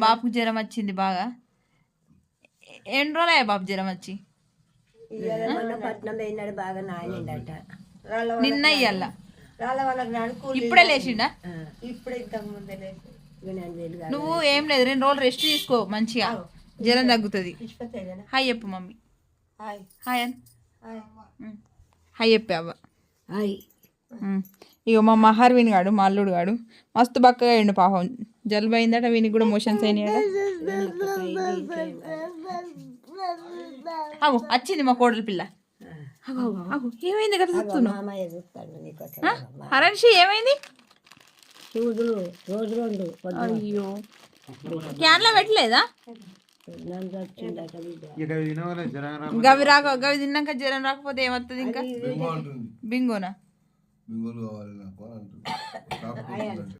బాబుకు జ్వరం వచ్చింది బాగా. ఎన్ని రోజులయ్యా బాబు జ్వరం వచ్చి? పట్నం పోయినాడు బాగా నాయనండట. నిన్న ఇయ్యాల ఇప్పుడే లేచిండా? ఇప్పుడే ఇంతకు ముందే లేచి. నువ్వు ఏం లేదు 2 రోజులు రెస్ట్ తీసుకో, మంచిగా జ్వరం తగ్గుతుంది. హాయ్ చెప్పు మమ్మీ. హాయ్ అని హాయ్ చెప్పే అవ్వ. ఇక మా మహర్విన్ గాడు, మా అల్లుడు గాడు మస్తు బక్కగా అయ్యిండు పాపం. జలుబు అయిందట, వీనికి కూడా మోషన్స్ అయినాయట. అవు వచ్చింది మా కోడలి పిల్ల. ఏమైంది కదా చూస్తున్నావు? హరణ్షి ఏమైంది? అయ్యో క్యాన్లో పెట్టలేదా? గవి తిన్నాక జ్వరం రాకపోతే ఏమవుతుంది? ఇంకా బింగోనా?